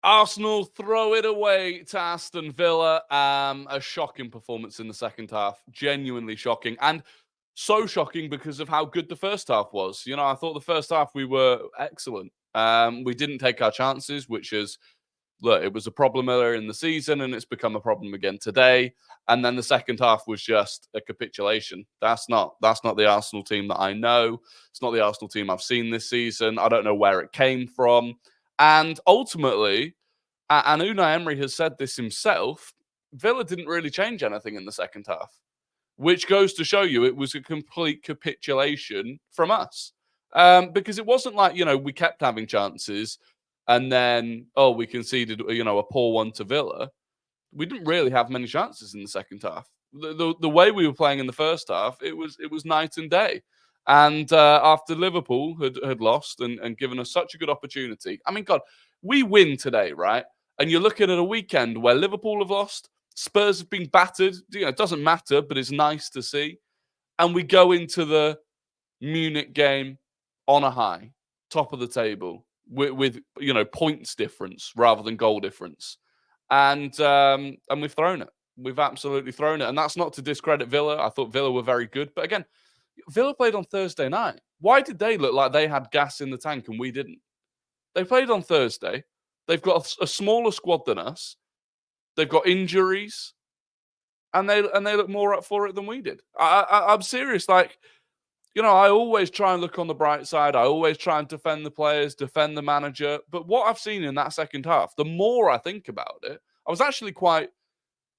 Arsenal throw it away to Aston Villa. A shocking performance in the second half. Genuinely shocking. And so shocking because of how good the first half was. You know, I thought the first half we were excellent. We didn't take our chances, which is, look, it was a problem earlier in the season and it's become a problem again today. And then the second half was just a capitulation. That's not the Arsenal team that I know. It's not the Arsenal team I've seen this season. I don't know where it came from. And ultimately, and Unai Emery has said this himself, Villa didn't really change anything in the second half, which goes to show you it was a complete capitulation from us. Because it wasn't like, we kept having chances and then, we conceded, a poor one to Villa. We didn't really have many chances in the second half. The way we were playing in the first half, it was night and day. And after Liverpool had lost and given us such a good opportunity, I mean, God, we win today, right? And you're looking at a weekend where Liverpool have lost, Spurs have been battered. It doesn't matter, but it's nice to see. And we go into the Munich game on a high, top of the table, with points difference rather than goal difference, and we've thrown it. We've absolutely thrown it, and that's not to discredit Villa. I thought Villa were very good, but again, Villa played on Thursday night. Why did they look like they had gas in the tank and we didn't? They played on Thursday. They've got a smaller squad than us. They've got injuries, and they look more up for it than we did. I'm serious. Like, I always try and look on the bright side. I always try and defend the players, defend the manager. But what I've seen in that second half, the more I think about it, I was actually quite,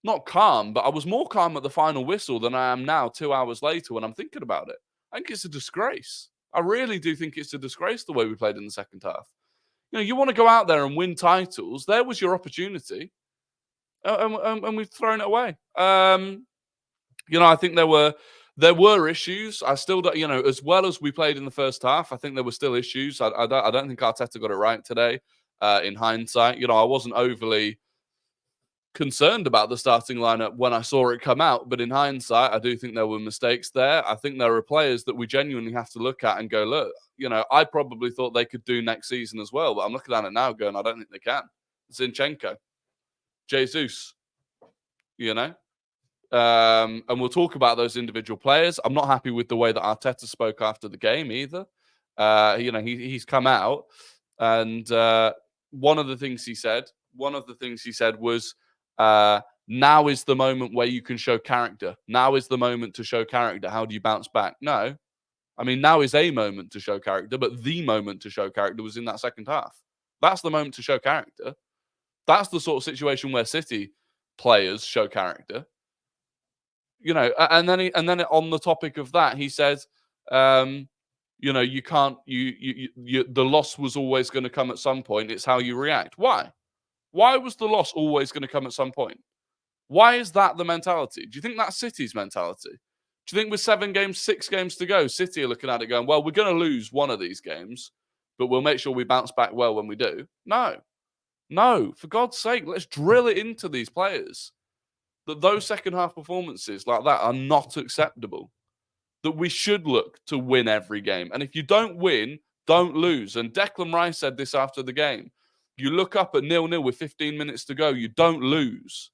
not calm, but I was more calm at the final whistle than I am now 2 hours later when I'm thinking about it. I think it's a disgrace. I really do think it's a disgrace the way we played in the second half. You want to go out there and win titles. There was your opportunity. And we've thrown it away. I think there were issues. I still don't, as well as we played in the first half, I think there were still issues. I don't think Arteta got it right today. In hindsight, I wasn't overly concerned about the starting lineup when I saw it come out, but in hindsight, I do think there were mistakes there. I think there are players that we genuinely have to look at and go, look, I probably thought they could do next season as well, but I'm looking at it now going, I don't think they can. Zinchenko, Jesus, and we'll talk about those individual players. I'm not happy with the way that Arteta spoke after the game either. He's come out and one of the things he said was, now is the moment where you can show character. Now is the moment to show character. How do you bounce back? No. I mean, now is a moment to show character, but the moment to show character was in that second half. That's the moment to show character. That's the sort of situation where City players show character. And then on the topic of that, he says, you can't, the loss was always going to come at some point. It's how you react. Why? Why was the loss always going to come at some point? Why is that the mentality? Do you think that's City's mentality? Do you think with 6 games to go, City are looking at it going, well, we're going to lose one of these games, but we'll make sure we bounce back well when we do? No, for God's sake, let's drill it into these players that those second half performances like that are not acceptable, that we should look to win every game. And if you don't win, don't lose. And Declan Rice said this after the game. You look up at 0-0 with 15 minutes to go, you don't lose.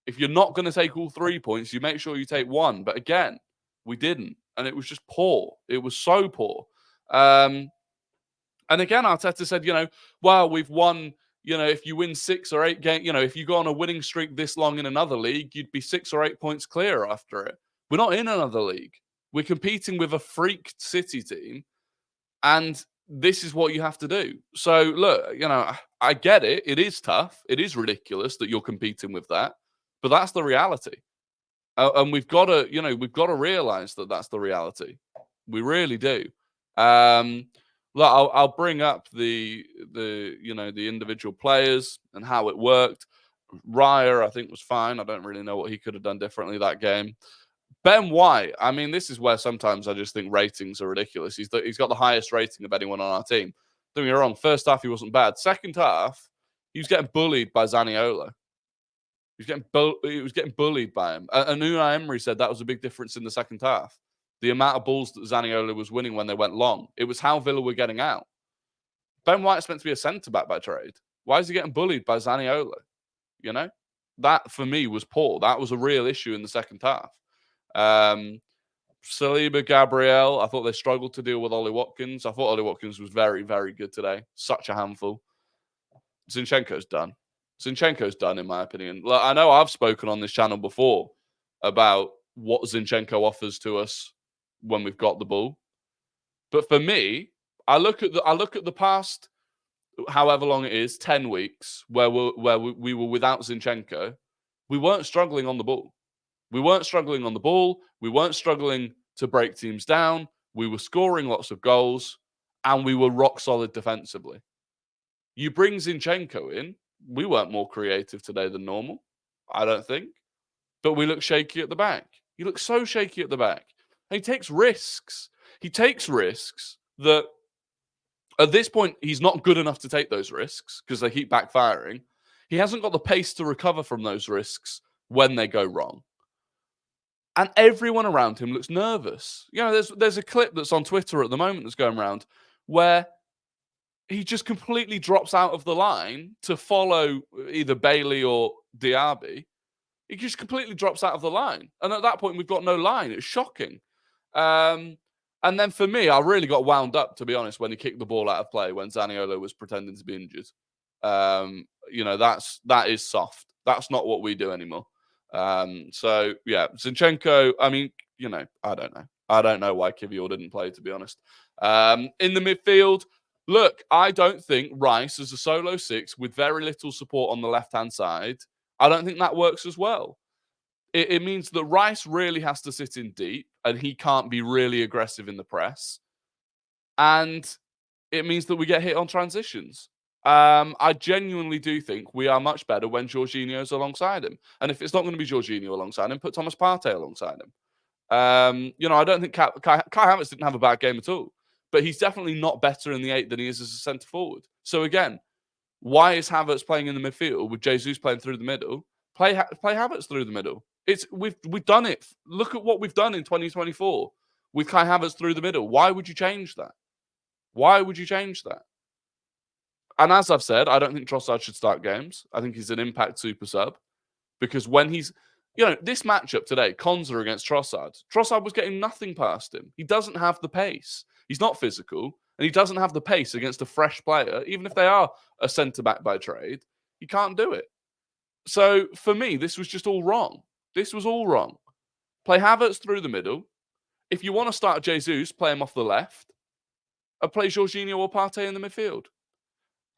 If you're not going to take all 3 points, you make sure you take one. But again, we didn't. And it was just poor. It was so poor. And again, Arteta said, well, we've won, if you win 6 or 8 games, if you go on a winning streak this long in another league, you'd be 6 or 8 points clear after it. We're not in another league. We're competing with a freak City team. And this is what you have to do. So, look, I get it. It is tough. It is ridiculous that you're competing with that. But that's the reality. And we've got to realize that that's the reality. We really do. Look, I'll bring up the individual players and how it worked. Raya, I think, was fine. I don't really know what he could have done differently that game. Ben White, I mean, this is where sometimes I just think ratings are ridiculous. He's got the highest rating of anyone on our team. Don't get me wrong, first half he wasn't bad. Second half, he was getting bullied by Zaniolo. He was getting bullied by him. And Unai Emery said that was a big difference in the second half. The amount of balls that Zaniolo was winning when they went long. It was how Villa were getting out. Ben White's meant to be a centre-back by trade. Why is he getting bullied by Zaniolo? You know, that for me was poor. That was a real issue in the second half. Saliba, Gabriel, I thought they struggled to deal with Ollie Watkins. I thought Ollie Watkins was very, very good today. Such a handful. Zinchenko's done. Zinchenko's done, in my opinion. Look, I know I've spoken on this channel before about what Zinchenko offers to us when we've got the ball. But for me, I look at the past, however long it is, 10 weeks, where we were without Zinchenko. We weren't struggling on the ball. We weren't struggling on the ball. We weren't struggling to break teams down. We were scoring lots of goals, and we were rock solid defensively. You bring Zinchenko in, we weren't more creative today than normal, I don't think. But we look shaky at the back. He looks so shaky at the back. And he takes risks. He takes risks that at this point, he's not good enough to take those risks because they keep backfiring. He hasn't got the pace to recover from those risks when they go wrong. And everyone around him looks nervous. You know, there's a clip that's on Twitter at the moment that's going around where he just completely drops out of the line to follow either Bailey or Diaby. He just completely drops out of the line. And at that point, we've got no line. It's shocking. And then for me, I really got wound up, to be honest, when he kicked the ball out of play when Zaniolo was pretending to be injured. You know, that is soft. That's not what we do anymore. So, yeah, Zinchenko, I mean, you know, I don't know. I don't know why Kivior didn't play, to be honest. In the midfield, look, I don't think Rice as a solo six with very little support on the left-hand side, I don't think that works as well. It means that Rice really has to sit in deep and he can't be really aggressive in the press. And it means that we get hit on transitions. I genuinely do think we are much better when Jorginho's alongside him. And if it's not going to be Jorginho alongside him, put Thomas Partey alongside him. You know, I don't think Kai Havertz didn't have a bad game at all. But he's definitely not better in the 8 than he is as a centre forward. So again, why is Havertz playing in the midfield with Jesus playing through the middle? Play Havertz through the middle. We've done it. Look at what we've done in 2024 with Kai Havertz through the middle. Why would you change that? Why would you change that? And as I've said, I don't think Trossard should start games. I think he's an impact super sub because when he's, you know, this matchup today, Konza against Trossard was getting nothing past him. He doesn't have the pace. He's not physical, and he doesn't have the pace against a fresh player, even if they are a centre-back by trade. He can't do it. So, for me, this was just all wrong. This was all wrong. Play Havertz through the middle. If you want to start Jesus, play him off the left. And play Jorginho or Partey in the midfield.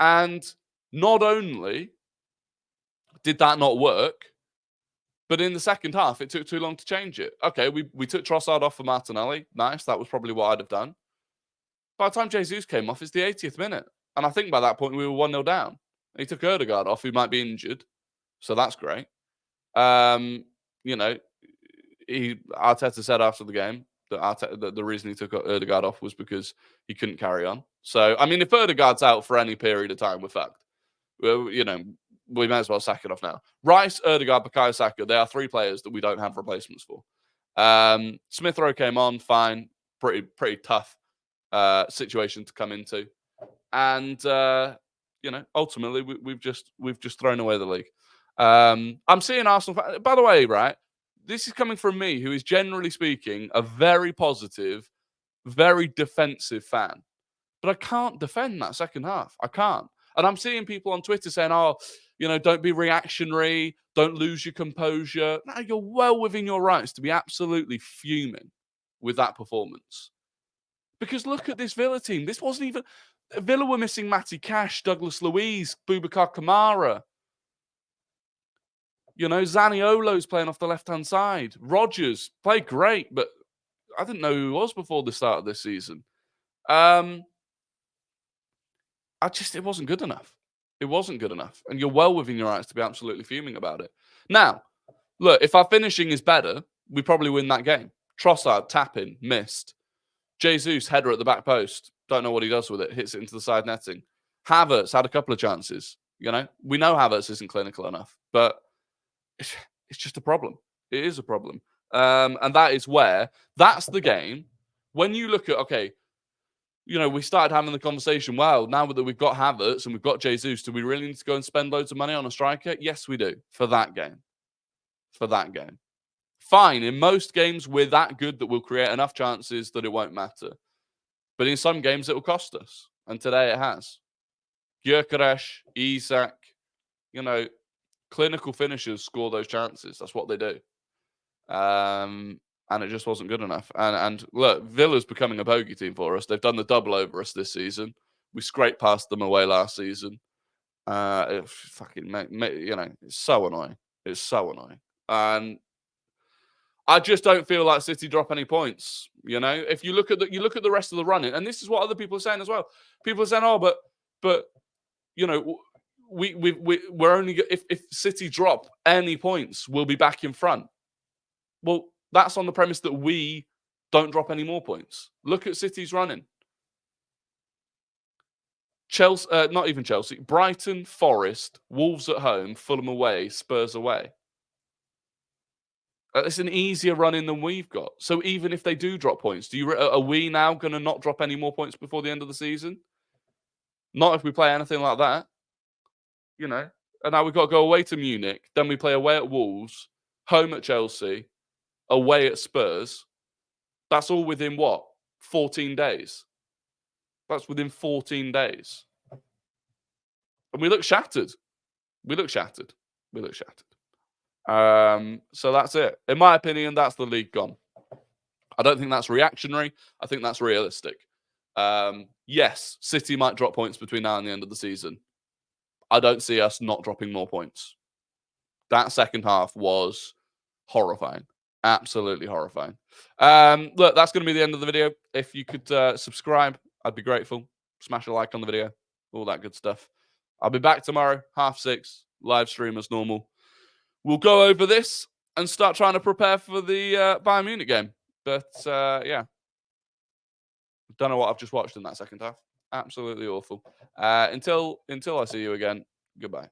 And not only did that not work, but in the second half, it took too long to change it. Okay, we took Trossard off for Martinelli. Nice. That was probably what I'd have done. By the time Jesus came off, it's the 80th minute. And I think by that point, we were 1-0 down. He took Ødegaard off, who might be injured. So that's great. You know, Arteta said after the game that the reason he took Ødegaard off was because he couldn't carry on. So, I mean, if Ødegaard's out for any period of time, we're fucked. You know, we may as well sack it off now. Rice, Ødegaard, Bukayo Saka, they are 3 players that we don't have replacements for. Smith Rowe came on, fine. Pretty tough situation to come into. And, you know, ultimately, we've just thrown away the league. I'm seeing Arsenal. By the way, right, this is coming from me, who is generally speaking a very positive, very defensive fan. But I can't defend that second half. I can't. And I'm seeing people on Twitter saying, oh, you know, don't be reactionary. Don't lose your composure. No, you're well within your rights to be absolutely fuming with that performance. Because look at this Villa team. This wasn't even... Villa were missing Matty Cash, Douglas Luiz, Boubacar Kamara. You know, Zaniolo's playing off the left-hand side. Rodgers played great, but I didn't know who he was before the start of this season. It wasn't good enough. It wasn't good enough. And you're well within your rights to be absolutely fuming about it. Now, look, if our finishing is better, we probably win that game. Trossard, tapping, missed. Jesus, header at the back post. Don't know what he does with it. Hits it into the side netting. Havertz had a couple of chances. You know, we know Havertz isn't clinical enough, but it's just a problem. It is a problem. And that's the game. When you look at, okay, we started having the conversation. Well, now that we've got Havertz and we've got Jesus, do we really need to go and spend loads of money on a striker? Yes, we do. For that game. Fine. In most games, we're that good that we'll create enough chances that it won't matter. But in some games, it will cost us. And today it has. Gyökeres, Isak, clinical finishers score those chances. That's what they do. And it just wasn't good enough. And look, Villa's becoming a bogey team for us. They've done the double over us this season. We scraped past them away last season. It's so annoying. It's so annoying. And I just don't feel like City drop any points. If you look at the rest of the running, and this is what other people are saying as well. People are saying, "Oh, but we're only if City drop any points, we'll be back in front." Well, that's on the premise that we don't drop any more points. Look at City's running. Chelsea, not even Chelsea. Brighton, Forest, Wolves at home, Fulham away, Spurs away. It's an easier running than we've got. So even if they do drop points, are we now going to not drop any more points before the end of the season? Not if we play anything like that. And now we've got to go away to Munich. Then we play away at Wolves, home at Chelsea, away at Spurs. That's all within what? 14 days. That's within 14 days. And we look shattered. So that's it. In my opinion, that's the league gone. I don't think that's reactionary. I think that's realistic. Yes, City might drop points between now and the end of the season. I don't see us not dropping more points. That second half was horrifying. Absolutely horrifying. Look, that's going to be the end of the video. If you could subscribe, I'd be grateful. Smash a like on the video. All that good stuff. I'll be back tomorrow, 6:30, live stream as normal. We'll go over this and start trying to prepare for the Bayern Munich game. But, yeah. Don't know what I've just watched in that second half. Absolutely awful. Until I see you again, goodbye.